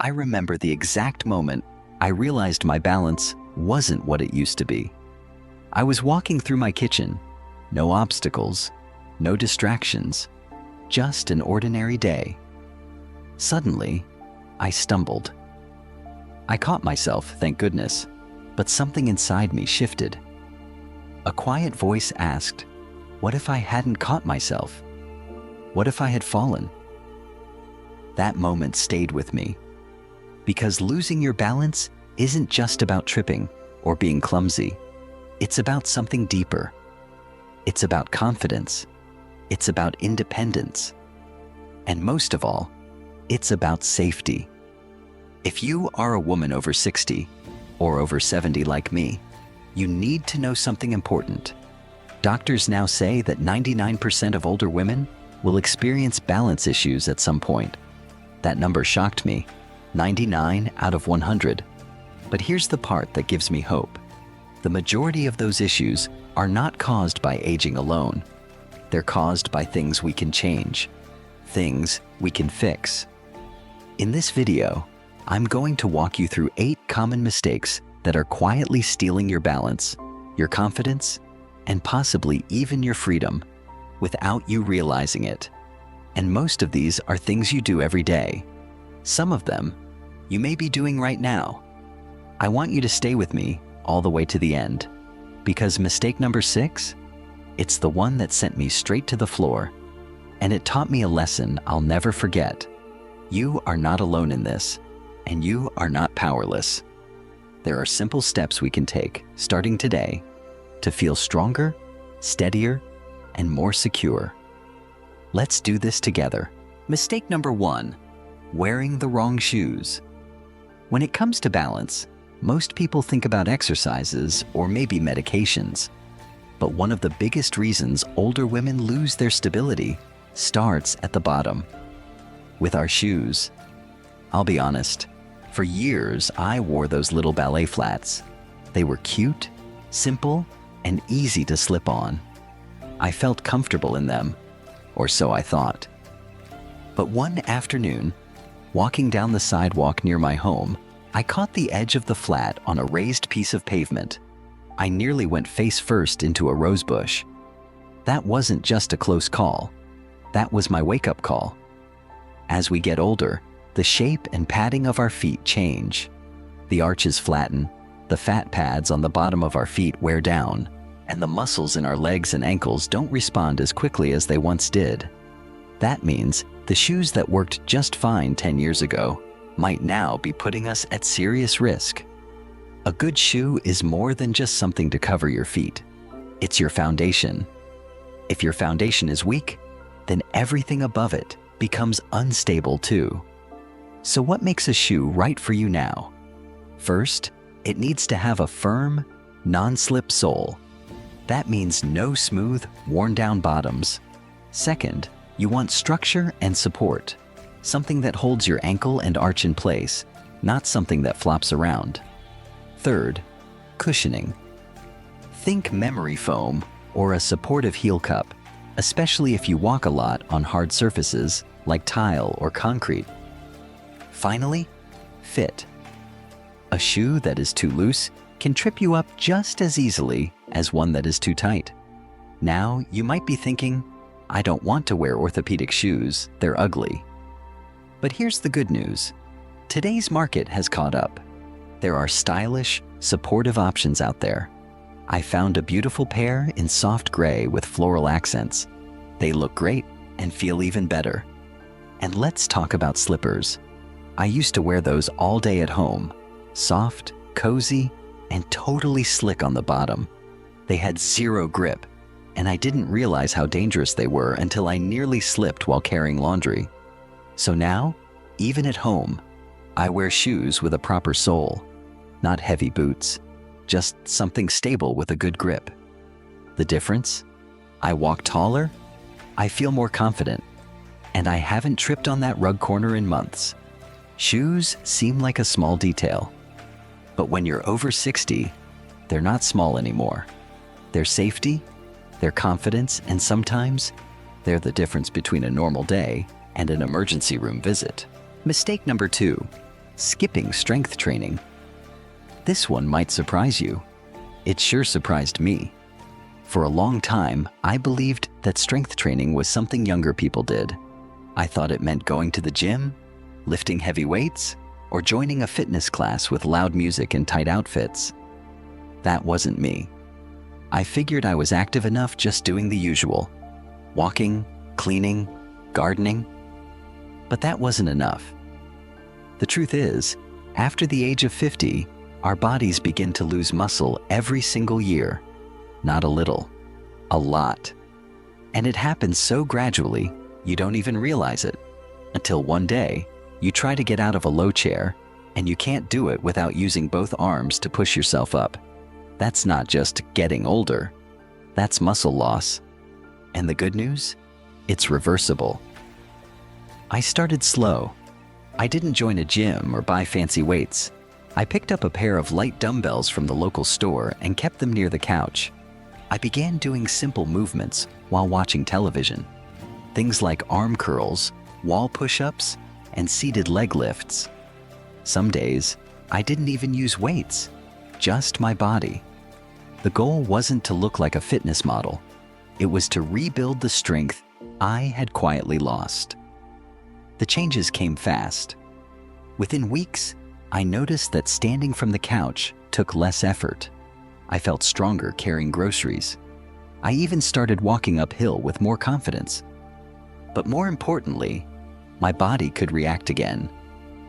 I remember the exact moment I realized my balance wasn't what it used to be. I was walking through my kitchen, no obstacles, no distractions, just an ordinary day. Suddenly, I stumbled. I caught myself, thank goodness, but something inside me shifted. A quiet voice asked, what if I hadn't caught myself? What if I had fallen? That moment stayed with me, because losing your balance isn't just about tripping or being clumsy. It's about something deeper. It's about confidence. It's about independence. And most of all, it's about safety. If you are a woman over 60 or over 70 like me, you need to know something important. Doctors now say that 99% of older women will experience balance issues at some point. That number shocked me, 99 out of 100. But here's the part that gives me hope. The majority of those issues are not caused by aging alone. They're caused by things we can change, things we can fix. In this video, I'm going to walk you through 8 common mistakes that are quietly stealing your balance, your confidence, and possibly even your freedom without you realizing it. And most of these are things you do every day. Some of them you may be doing right now. I want you to stay with me all the way to the end, because mistake number 6, it's the one that sent me straight to the floor, and it taught me a lesson I'll never forget. You are not alone in this, and you are not powerless. There are simple steps we can take, starting today, to feel stronger, steadier, and more secure. Let's do this together. Mistake number 1, wearing the wrong shoes. When it comes to balance, most people think about exercises or maybe medications. But one of the biggest reasons older women lose their stability starts at the bottom, with our shoes. I'll be honest, for years I wore those little ballet flats. They were cute, simple, and easy to slip on. I felt comfortable in them, or so I thought. But one afternoon, walking down the sidewalk near my home, I caught the edge of the flat on a raised piece of pavement. I nearly went face first into a rose bush. That wasn't just a close call. That was my wake-up call. As we get older, the shape and padding of our feet change. The arches flatten, the fat pads on the bottom of our feet wear down, and the muscles in our legs and ankles don't respond as quickly as they once did. That means the shoes that worked just fine 10 years ago might now be putting us at serious risk. A good shoe is more than just something to cover your feet. It's your foundation. If your foundation is weak, then everything above it becomes unstable too. So what makes a shoe right for you now? First, it needs to have a firm, non-slip sole. That means no smooth, worn-down bottoms. Second, you want structure and support. Something that holds your ankle and arch in place, not something that flops around. Third, cushioning. Think memory foam or a supportive heel cup, especially if you walk a lot on hard surfaces like tile or concrete. Finally, fit. A shoe that is too loose can trip you up just as easily as one that is too tight. Now, you might be thinking, I don't want to wear orthopedic shoes, they're ugly. But here's the good news. Today's market has caught up. There are stylish, supportive options out there. I found a beautiful pair in soft gray with floral accents. They look great and feel even better. And let's talk about slippers. I used to wear those all day at home. Soft, cozy, and totally slick on the bottom. They had zero grip, and I didn't realize how dangerous they were until I nearly slipped while carrying laundry. So now, even at home, I wear shoes with a proper sole. Not heavy boots, just something stable with a good grip. The difference? I walk taller, I feel more confident, and I haven't tripped on that rug corner in months. Shoes seem like a small detail, but when you're over 60, they're not small anymore. They're safety, they're confidence, and sometimes they're the difference between a normal day and an emergency room visit. Mistake number 2, skipping strength training. This one might surprise you. It sure surprised me. For a long time, I believed that strength training was something younger people did. I thought it meant going to the gym, lifting heavy weights, or joining a fitness class with loud music and tight outfits. That wasn't me. I figured I was active enough just doing the usual: walking, cleaning, gardening. But that wasn't enough. The truth is, after the age of 50, our bodies begin to lose muscle every single year. Not a little, a lot. And it happens so gradually, you don't even realize it. Until one day, you try to get out of a low chair, and you can't do it without using both arms to push yourself up. That's not just getting older. That's muscle loss. And the good news? It's reversible. I started slow. I didn't join a gym or buy fancy weights. I picked up a pair of light dumbbells from the local store and kept them near the couch. I began doing simple movements while watching television. Things like arm curls, wall push-ups, and seated leg lifts. Some days, I didn't even use weights, just my body. The goal wasn't to look like a fitness model. It was to rebuild the strength I had quietly lost. The changes came fast. Within weeks, I noticed that standing from the couch took less effort. I felt stronger carrying groceries. I even started walking uphill with more confidence. But more importantly, my body could react again.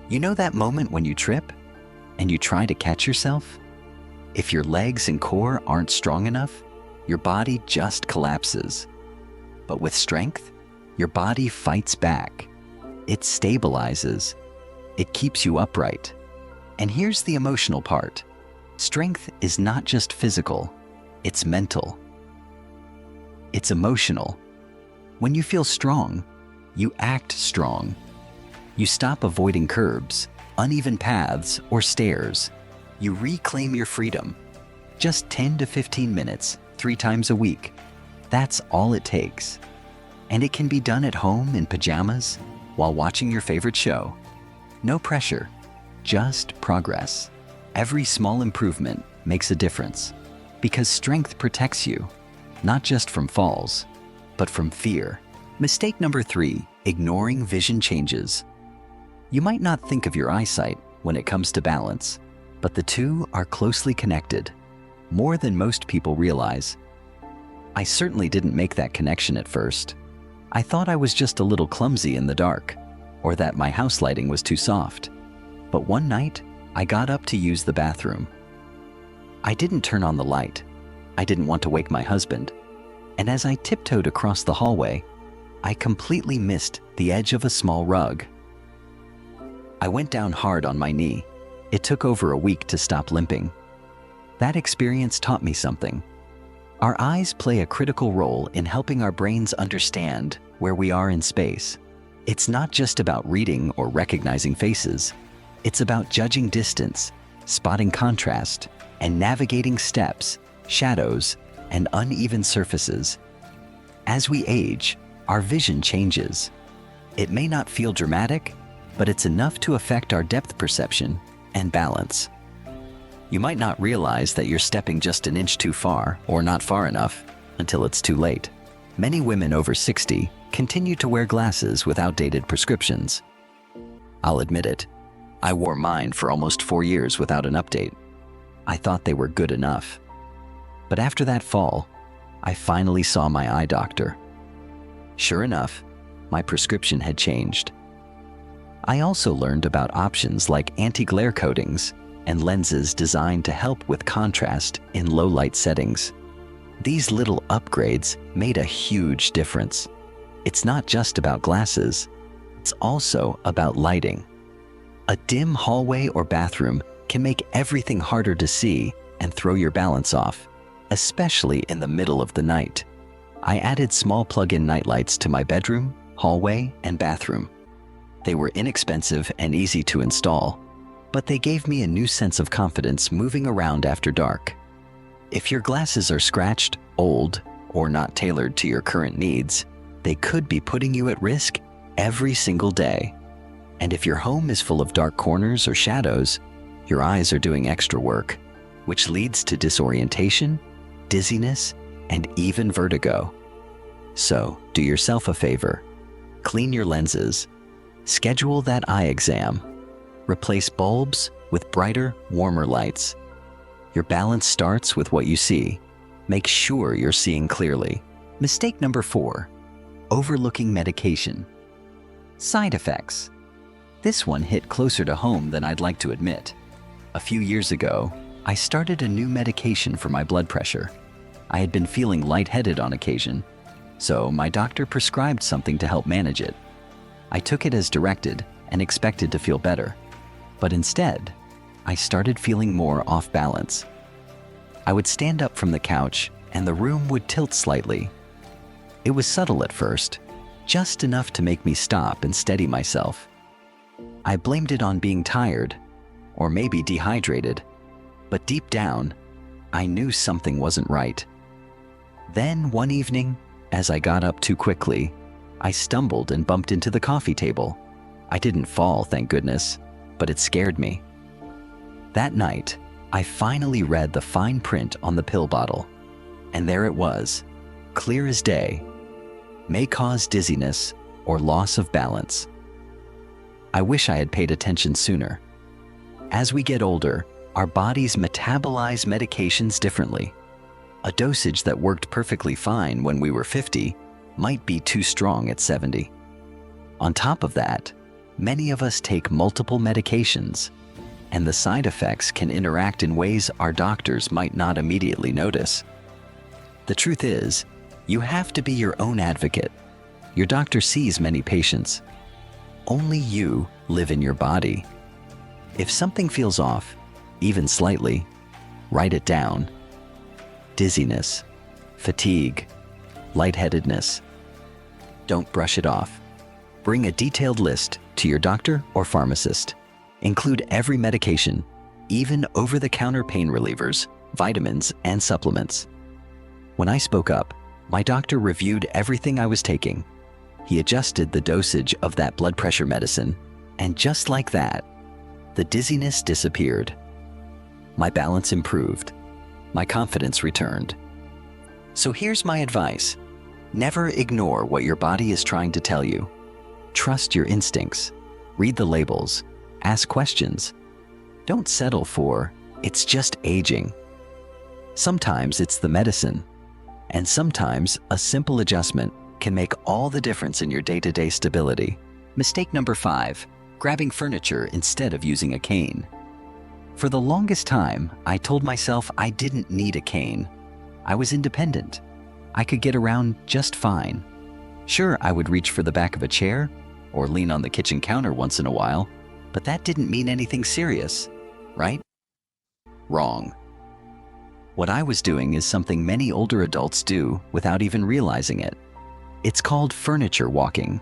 You know that moment when you trip and you try to catch yourself? If your legs and core aren't strong enough, your body just collapses. But with strength, your body fights back. It stabilizes. It keeps you upright. And here's the emotional part. Strength is not just physical, it's mental. It's emotional. When you feel strong, you act strong. You stop avoiding curbs, uneven paths, or stairs. You reclaim your freedom. Just 10 to 15 minutes, 3 times a week. That's all it takes. And it can be done at home in pajamas while watching your favorite show. No pressure, just progress. Every small improvement makes a difference because strength protects you, not just from falls, but from fear. Mistake number 3, ignoring vision changes. You might not think of your eyesight when it comes to balance, but the two are closely connected, more than most people realize. I certainly didn't make that connection at first. I thought I was just a little clumsy in the dark, or that my house lighting was too soft. But one night, I got up to use the bathroom. I didn't turn on the light. I didn't want to wake my husband. And as I tiptoed across the hallway, I completely missed the edge of a small rug. I went down hard on my knee. It took over a week to stop limping. That experience taught me something. Our eyes play a critical role in helping our brains understand where we are in space. It's not just about reading or recognizing faces. It's about judging distance, spotting contrast, and navigating steps, shadows, and uneven surfaces. As we age, our vision changes. It may not feel dramatic, but it's enough to affect our depth perception and balance. You might not realize that you're stepping just an inch too far or not far enough until it's too late. Many women over 60 continue to wear glasses with outdated prescriptions. I'll admit it. I wore mine for almost 4 years without an update. I thought they were good enough. But after that fall, I finally saw my eye doctor. Sure enough, my prescription had changed. I also learned about options like anti-glare coatings and lenses designed to help with contrast in low-light settings. These little upgrades made a huge difference. It's not just about glasses, it's also about lighting. A dim hallway or bathroom can make everything harder to see and throw your balance off, especially in the middle of the night. I added small plug-in nightlights to my bedroom, hallway, and bathroom. They were inexpensive and easy to install, but they gave me a new sense of confidence moving around after dark. If your glasses are scratched, old, or not tailored to your current needs, they could be putting you at risk every single day. And if your home is full of dark corners or shadows, your eyes are doing extra work, which leads to disorientation, dizziness, and even vertigo. So, do yourself a favor. Clean your lenses. Schedule that eye exam. Replace bulbs with brighter, warmer lights. Your balance starts with what you see. Make sure you're seeing clearly. Mistake number 4, overlooking medication. Side effects. This one hit closer to home than I'd like to admit. A few years ago, I started a new medication for my blood pressure. I had been feeling lightheaded on occasion, so my doctor prescribed something to help manage it. I took it as directed and expected to feel better, but instead, I started feeling more off balance. I would stand up from the couch and the room would tilt slightly. It was subtle at first, just enough to make me stop and steady myself. I blamed it on being tired, or maybe dehydrated, but deep down, I knew something wasn't right. Then one evening, as I got up too quickly, I stumbled and bumped into the coffee table. I didn't fall, thank goodness, but it scared me. That night, I finally read the fine print on the pill bottle, and there it was, clear as day. May cause dizziness or loss of balance. I wish I had paid attention sooner. As we get older, our bodies metabolize medications differently. A dosage that worked perfectly fine when we were 50 might be too strong at 70. On top of that, many of us take multiple medications, and the side effects can interact in ways our doctors might not immediately notice. The truth is, you have to be your own advocate. Your doctor sees many patients. Only you live in your body. If something feels off, even slightly, write it down. Dizziness, fatigue, lightheadedness. Don't brush it off. Bring a detailed list to your doctor or pharmacist. Include every medication, even over-the-counter pain relievers, vitamins, and supplements. When I spoke up, my doctor reviewed everything I was taking. He adjusted the dosage of that blood pressure medicine, and just like that, the dizziness disappeared. My balance improved. My confidence returned. So here's my advice. Never ignore what your body is trying to tell you. Trust your instincts. Read the labels. Ask questions. Don't settle for, "It's just aging." Sometimes it's the medicine, and sometimes a simple adjustment can make all the difference in your day-to-day stability. Mistake number 5, grabbing furniture instead of using a cane. For the longest time, I told myself I didn't need a cane. I was independent. I could get around just fine. Sure, I would reach for the back of a chair or lean on the kitchen counter once in a while, but that didn't mean anything serious, right? Wrong. What I was doing is something many older adults do without even realizing it. It's called furniture walking,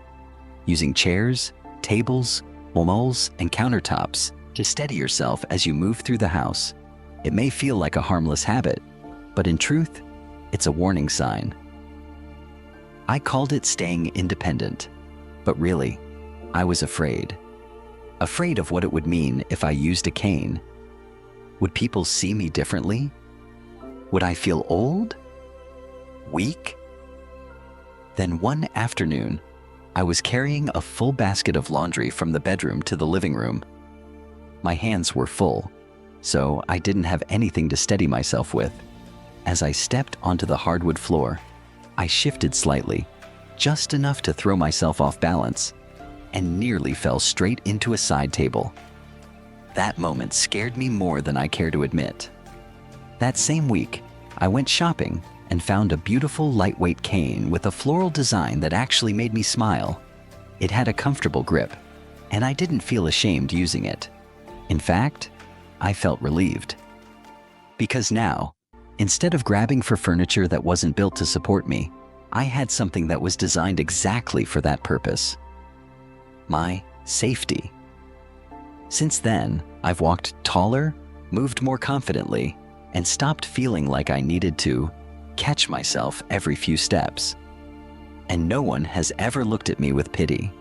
using chairs, tables, walls, and countertops to steady yourself as you move through the house. It may feel like a harmless habit, but in truth, it's a warning sign. I called it staying independent, but really, I was afraid. Afraid of what it would mean if I used a cane. Would people see me differently? Would I feel old? Weak? Then one afternoon, I was carrying a full basket of laundry from the bedroom to the living room. My hands were full, so I didn't have anything to steady myself with. As I stepped onto the hardwood floor, I shifted slightly, just enough to throw myself off balance, and nearly fell straight into a side table. That moment scared me more than I care to admit. That same week, I went shopping and found a beautiful lightweight cane with a floral design that actually made me smile. It had a comfortable grip, and I didn't feel ashamed using it. In fact, I felt relieved. Because now, instead of grabbing for furniture that wasn't built to support me, I had something that was designed exactly for that purpose. My safety. Since then, I've walked taller, moved more confidently, and stopped feeling like I needed to catch myself every few steps. And no one has ever looked at me with pity.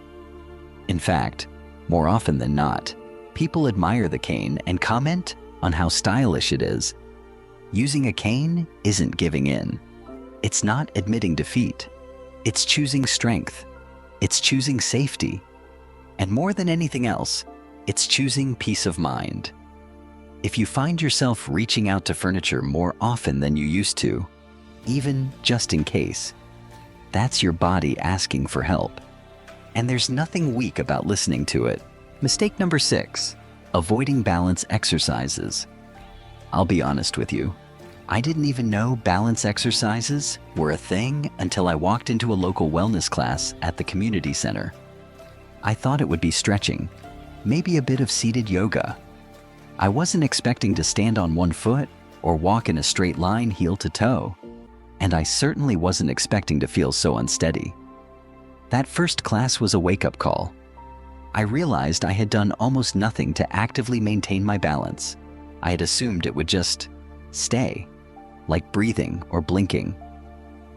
In fact, More often than not, people admire the cane and comment on how stylish it is. Using a cane isn't giving in. It's not admitting defeat. It's choosing strength. It's choosing safety. And more than anything else, it's choosing peace of mind. If you find yourself reaching out to furniture more often than you used to, even just in case, that's your body asking for help. And there's nothing weak about listening to it. Mistake number 6, avoiding balance exercises. I'll be honest with you. I didn't even know balance exercises were a thing until I walked into a local wellness class at the community center. I thought it would be stretching, maybe a bit of seated yoga. I wasn't expecting to stand on one foot or walk in a straight line heel to toe, and I certainly wasn't expecting to feel so unsteady. That first class was a wake-up call. I realized I had done almost nothing to actively maintain my balance. I had assumed it would just stay, like breathing or blinking.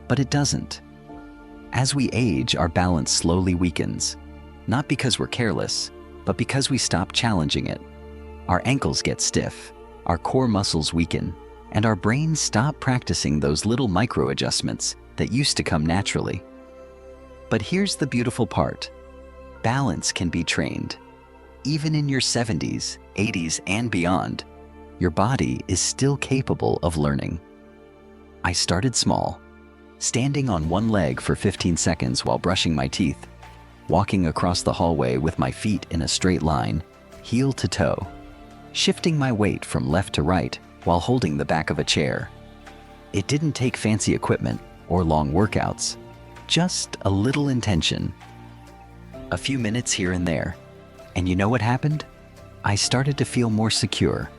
But it doesn't. As we age, our balance slowly weakens, not because we're careless, but because we stop challenging it. Our ankles get stiff, our core muscles weaken, and our brains stop practicing those little micro-adjustments that used to come naturally. But here's the beautiful part. Balance can be trained. Even in your 70s, 80s, and beyond, your body is still capable of learning. I started small, standing on one leg for 15 seconds while brushing my teeth, walking across the hallway with my feet in a straight line, heel to toe, shifting my weight from left to right while holding the back of a chair. It didn't take fancy equipment or long workouts, just a little intention. A few minutes here and there, and you know what happened? I started to feel more secure.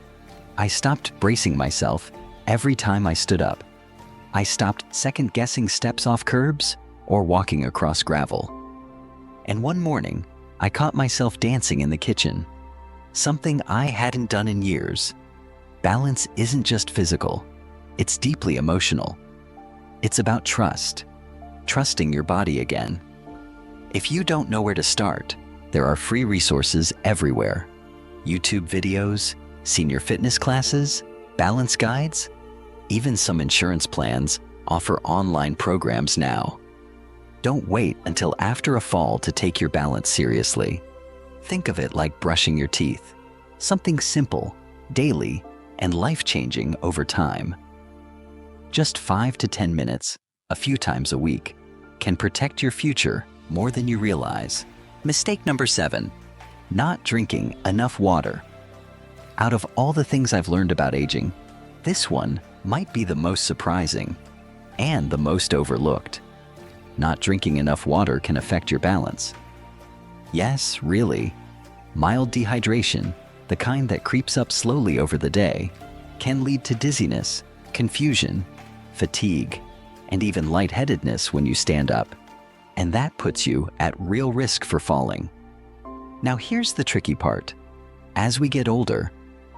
I stopped bracing myself every time I stood up. I stopped second-guessing steps off curbs or walking across gravel. And one morning, I caught myself dancing in the kitchen, something I hadn't done in years. Balance isn't just physical, it's deeply emotional. It's about trust, trusting your body again. If you don't know where to start, there are free resources everywhere. YouTube videos, senior fitness classes, balance guides, even some insurance plans offer online programs now. Don't wait until after a fall to take your balance seriously. Think of it like brushing your teeth, something simple, daily, and life-changing over time. Just 5 to 10 minutes, a few times a week, can protect your future more than you realize. Mistake number 7, not drinking enough water. Out of all the things I've learned about aging, this one might be the most surprising and the most overlooked. Not drinking enough water can affect your balance. Yes, really. Mild dehydration, the kind that creeps up slowly over the day, can lead to dizziness, confusion, fatigue, and even lightheadedness when you stand up. And that puts you at real risk for falling. Now here's the tricky part. As we get older,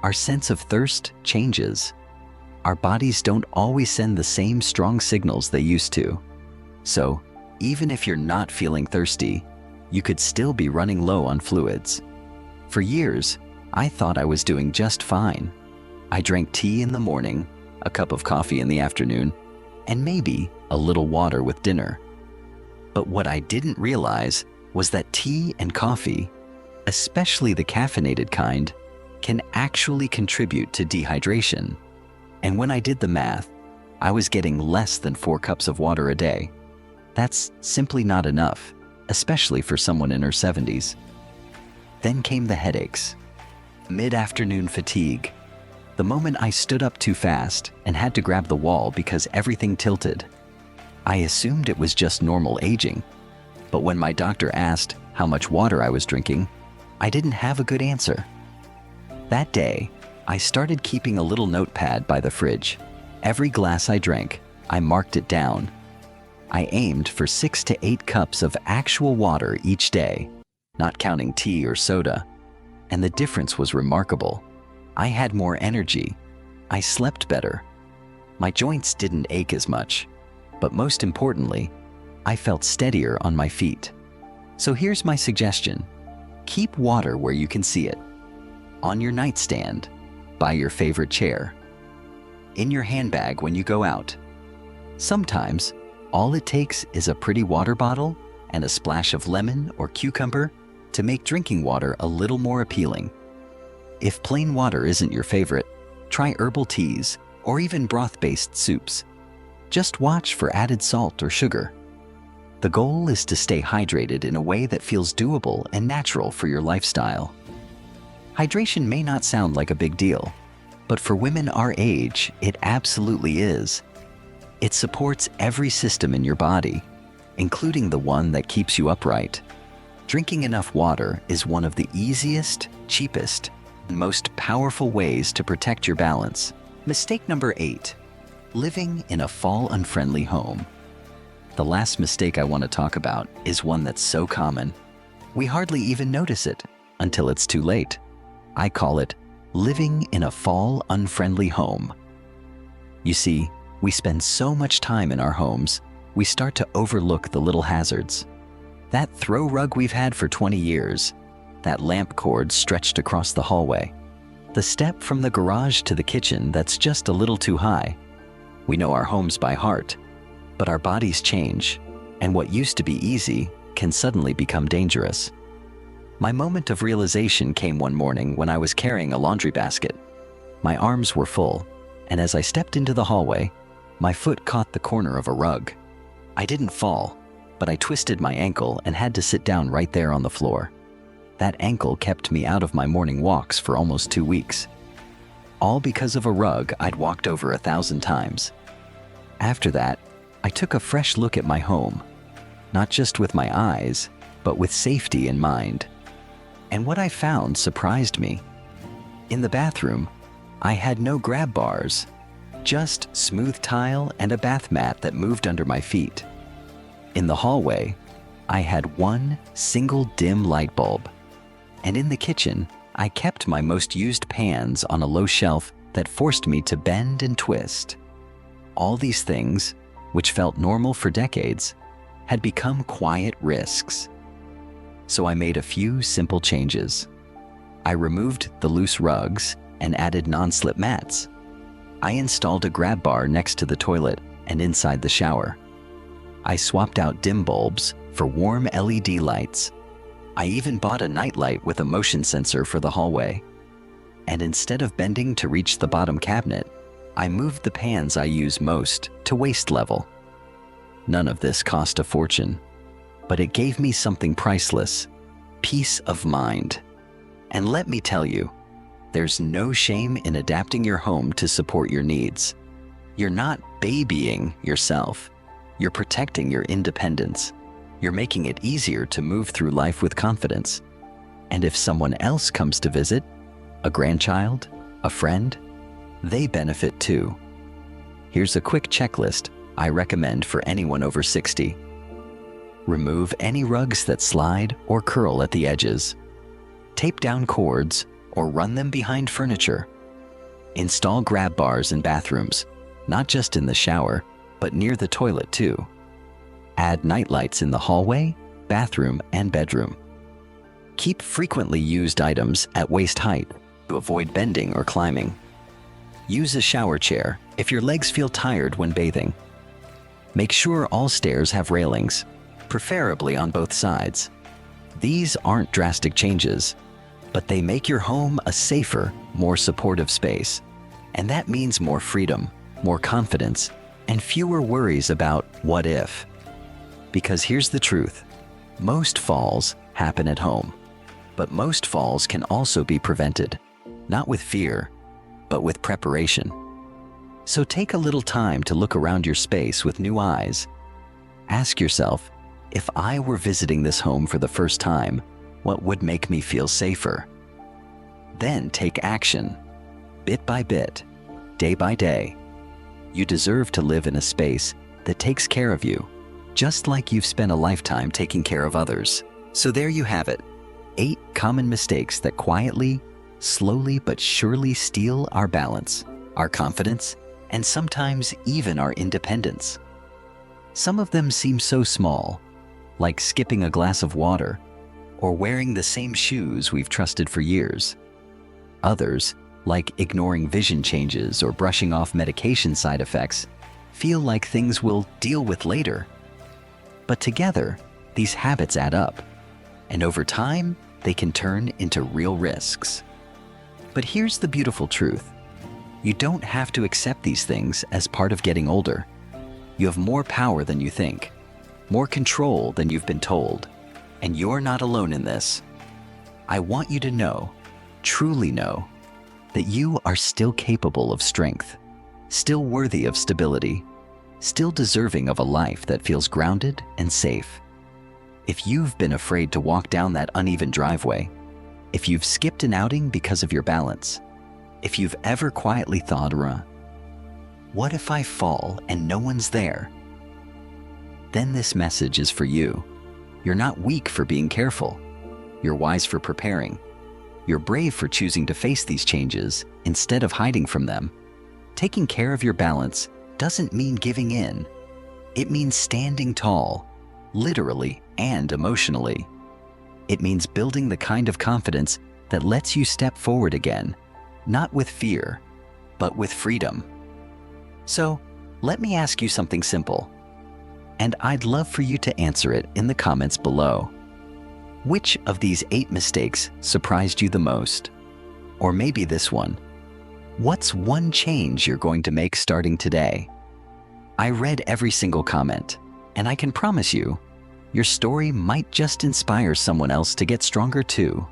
our sense of thirst changes. Our bodies don't always send the same strong signals they used to. So, even if you're not feeling thirsty, you could still be running low on fluids. For years, I thought I was doing just fine. I drank tea in the morning, a cup of coffee in the afternoon, and maybe a little water with dinner. But what I didn't realize was that tea and coffee, especially the caffeinated kind, can actually contribute to dehydration. And when I did the math, I was getting less than 4 cups of water a day. That's simply not enough, especially for someone in her 70s. Then came the headaches, mid-afternoon fatigue, the moment I stood up too fast and had to grab the wall because everything tilted. I assumed it was just normal aging, but when my doctor asked how much water I was drinking, I didn't have a good answer. That day, I started keeping a little notepad by the fridge. Every glass I drank, I marked it down. I aimed for 6 to 8 cups of actual water each day, not counting tea or soda, and the difference was remarkable. I had more energy. I slept better. My joints didn't ache as much, but most importantly, I felt steadier on my feet. So here's my suggestion. Keep water where you can see it. On your nightstand, by your favorite chair, in your handbag when you go out. Sometimes, all it takes is a pretty water bottle and a splash of lemon or cucumber to make drinking water a little more appealing. If plain water isn't your favorite, try herbal teas or even broth-based soups. Just watch for added salt or sugar. The goal is to stay hydrated in a way that feels doable and natural for your lifestyle. Hydration may not sound like a big deal, but for women our age, it absolutely is. It supports every system in your body, including the one that keeps you upright. Drinking enough water is one of the easiest, cheapest, and most powerful ways to protect your balance. Mistake number 8, living in a fall-unfriendly home. The last mistake I want to talk about is one that's so common, we hardly even notice it until it's too late. I call it living in a fall-unfriendly home. You see, we spend so much time in our homes, we start to overlook the little hazards. That throw rug we've had for 20 years, that lamp cord stretched across the hallway, the step from the garage to the kitchen that's just a little too high. We know our homes by heart, but our bodies change, and what used to be easy can suddenly become dangerous. My moment of realization came one morning when I was carrying a laundry basket. My arms were full, and as I stepped into the hallway, my foot caught the corner of a rug. I didn't fall, but I twisted my ankle and had to sit down right there on the floor. That ankle kept me out of my morning walks for almost 2 weeks. All because of a rug I'd walked over 1,000 times. After that, I took a fresh look at my home, not just with my eyes, but with safety in mind. And what I found surprised me. In the bathroom, I had no grab bars, just smooth tile and a bath mat that moved under my feet. In the hallway, I had one single dim light bulb. And in the kitchen, I kept my most used pans on a low shelf that forced me to bend and twist. All these things, which felt normal for decades, had become quiet risks. So I made a few simple changes. I removed the loose rugs and added non-slip mats. I installed a grab bar next to the toilet and inside the shower. I swapped out dim bulbs for warm LED lights. I even bought a nightlight with a motion sensor for the hallway. And instead of bending to reach the bottom cabinet, I moved the pans I use most to waist level. None of this cost a fortune, but it gave me something priceless: peace of mind. And let me tell you, there's no shame in adapting your home to support your needs. You're not babying yourself. You're protecting your independence. You're making it easier to move through life with confidence. And if someone else comes to visit, a grandchild, a friend, they benefit too. Here's a quick checklist I recommend for anyone over 60. Remove any rugs that slide or curl at the edges. Tape down cords or run them behind furniture. Install grab bars in bathrooms, not just in the shower, but near the toilet too. Add nightlights in the hallway, bathroom, and bedroom. Keep frequently used items at waist height to avoid bending or climbing. Use a shower chair if your legs feel tired when bathing. Make sure all stairs have railings, preferably on both sides. These aren't drastic changes, but they make your home a safer, more supportive space. And that means more freedom, more confidence, and fewer worries about what if. Because here's the truth: most falls happen at home, but most falls can also be prevented, not with fear, but with preparation. So take a little time to look around your space with new eyes. Ask yourself, if I were visiting this home for the first time, what would make me feel safer? Then take action, bit by bit, day by day. You deserve to live in a space that takes care of you, just like you've spent a lifetime taking care of others. So there you have it, 8 common mistakes that quietly, slowly but surely steal our balance, our confidence, and sometimes even our independence. Some of them seem so small, like skipping a glass of water, or wearing the same shoes we've trusted for years. Others, like ignoring vision changes or brushing off medication side effects, feel like things we'll deal with later. But together, these habits add up, and over time, they can turn into real risks. But here's the beautiful truth. You don't have to accept these things as part of getting older. You have more power than you think, more control than you've been told, and you're not alone in this. I want you to know, truly know, that you are still capable of strength, still worthy of stability, still deserving of a life that feels grounded and safe. If you've been afraid to walk down that uneven driveway, if you've skipped an outing because of your balance, if you've ever quietly thought, what if I fall and no one's there? Then this message is for you. You're not weak for being careful. You're wise for preparing. You're brave for choosing to face these changes instead of hiding from them. Taking care of your balance doesn't mean giving in. It means standing tall, literally and emotionally. It means building the kind of confidence that lets you step forward again, not with fear, but with freedom. So, let me ask you something simple, and I'd love for you to answer it in the comments below. Which of these 8 mistakes surprised you the most? Or maybe this one. What's one change you're going to make starting today? I read every single comment, and I can promise you, your story might just inspire someone else to get stronger too.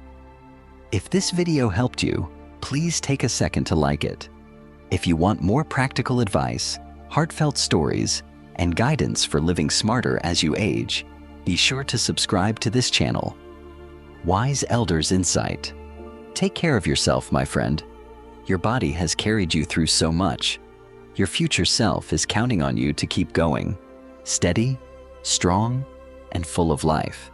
If this video helped you, please take a second to like it. If you want more practical advice, heartfelt stories, and guidance for living smarter as you age, be sure to subscribe to this channel. Wise Elders Insight. Take care of yourself, my friend. Your body has carried you through so much. Your future self is counting on you to keep going, steady, strong, and full of life.